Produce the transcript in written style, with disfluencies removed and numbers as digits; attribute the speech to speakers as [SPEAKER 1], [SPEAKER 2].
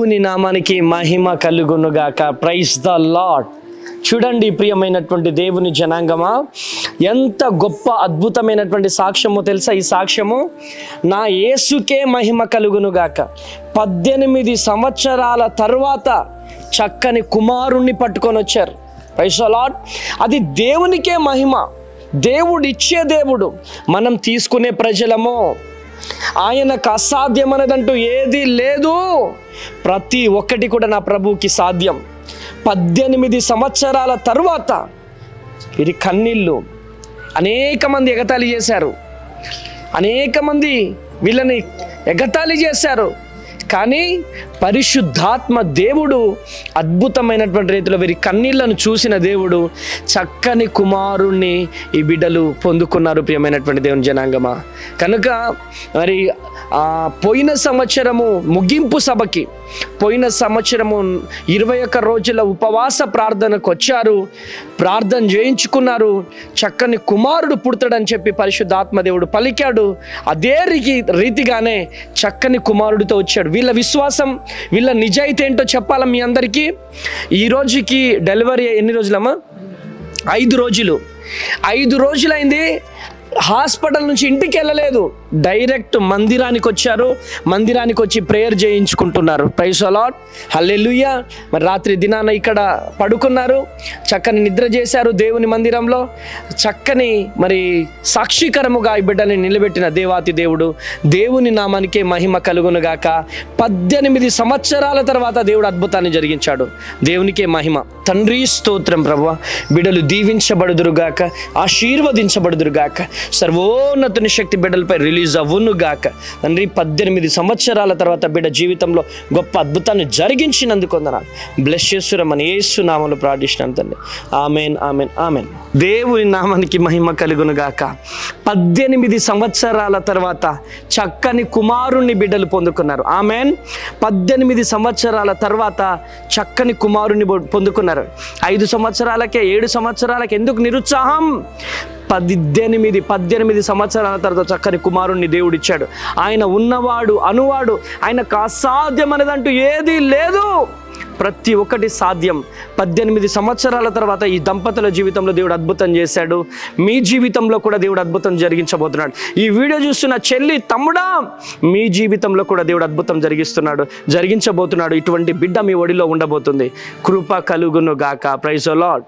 [SPEAKER 1] దేవుని నామానికి మహిమ కలుగునుగాక. Praise the lord. చూడండి ప్రియమైనటువంటి దేవుని జనాంగమా, ఎంత గొప్ప అద్భుతమైనటువంటి సాక్ష్యమో తెలుసా? ఈ సాక్ష్యము, నా యేసుకే మహిమ కలుగునుగాక. 18 సంవత్సరాల తర్వాత చక్కని కుమారుణ్ణి పట్టుకొని వచ్చారు. Praise the lord. అది దేవునికే మహిమ. దేవుడు ఇచ్చే దేవుడు, మనం తీసుకునే ప్రజలమో. ఆయనకు అసాధ్యమనేదంటూ ఏది లేదు. ప్రతి ఒక్కటి కూడా నా ప్రభువుకి సాధ్యం. 18 సంవత్సరాల తరువాత వీరి కన్నీళ్ళు, అనేక మంది ఎగతాళి చేశారు, అనేక మంది వీళ్ళని ఎగతాళి చేశారు. కానీ పరిశుద్ధాత్మ దేవుడు అద్భుతమైనటువంటి రీతిలో వీరి కన్నీళ్లను చూసిన దేవుడు చక్కని కుమారుణ్ణి ఈ బిడ్డలు పొందుకున్నారు. ప్రియమైనటువంటి దేవుని జనాంగమా, కనుక మరి పోయిన సంవత్సరము ముగింపు సభకి, పోయిన సంవత్సరము 21 రోజుల ఉపవాస ప్రార్థనకు వచ్చారు, ప్రార్థన చేయించుకున్నారు. చక్కని కుమారుడు పుడతాడని చెప్పి పరిశుద్ధాత్మ దేవుడు పలికాడు. అదే రీతిగానే చక్కని కుమారుడితో వచ్చాడు. వీళ్ళ విశ్వాసం, వీళ్ళ నిజాయితీ ఏంటో చెప్పాలా మీ అందరికీ. ఈ రోజుకి డెలివరీ ఎన్ని రోజులమ్మా? 5 రోజులు. 5 రోజులైంది. హాస్పిటల్ నుంచి ఇంటికి వెళ్ళలేదు, డైరెక్ట్ మందిరానికి వచ్చారు. మందిరానికి వచ్చి ప్రేయర్ చేయించుకుంటున్నారు. ప్రైజ్ ద లార్డ్, హల్లెలూయా. మరి రాత్రి దినాన ఇక్కడ పడుకున్నారు, చక్కని నిద్ర చేశారు దేవుని మందిరంలో. చక్కని మరి సాక్షికరముగా ఈ బిడ్డని నిలబెట్టిన దేవాతి దేవుడు, దేవుని నామానికే మహిమ కలుగునుగాక. 18 సంవత్సరాల తర్వాత దేవుడు అద్భుతాన్ని జరిగించాడు. దేవునికే మహిమ. తండ్రి స్తోత్రం ప్రభువా. బిడ్డలు దీవించబడుదురుగాక, ఆశీర్వదించబడుదురుగాక. సర్వోన్నతుని శక్తి బిడ్డలపై రిలీజ్ అవ్వునుగాక. తండ్రి 18 సంవత్సరాల తర్వాత బిడ్డ జీవితంలో గొప్ప అద్భుతాన్ని జరిగించినందుకు వందనాలు. బ్లెస్ చేస్తురమని యేసు నామములో ప్రార్థిస్తున్నాను తండ్రి. Amen, amen, amen. దేవుని నామానికి మహిమ కలుగునుగాక. 18 సంవత్సరాల తర్వాత చక్కని కుమారుణ్ణి బిడ్డలు పొందుకున్నారు. ఆమెన్. 18 సంవత్సరాల తర్వాత చక్కని కుమారుణ్ణి పొందుకున్నారు. 5 సంవత్సరాలకే, 7 సంవత్సరాలకి ఎందుకు నిరుత్సాహం? 18 సంవత్సరాల తర్వాత చక్కని కుమారుణ్ణి దేవుడిచ్చాడు. ఆయన ఉన్నవాడు, అనువాడు, ఆయనకు అసాధ్యం అనేదంటూ ఏదీ లేదు. ప్రతి ఒక్కటి సాధ్యం. 18 సంవత్సరాల తర్వాత ఈ దంపతుల జీవితంలో దేవుడు అద్భుతం చేశాడు. మీ జీవితంలో కూడా దేవుడు అద్భుతం జరిగించబోతున్నాడు. ఈ వీడియో చూస్తున్న చెల్లి, తమ్ముడా, మీ జీవితంలో కూడా దేవుడు అద్భుతం జరిగించబోతున్నాడు. ఇటువంటి బిడ్డ మీ ఒడిలో ఉండబోతుంది. కృప కలుగును గాక. Praise the lord.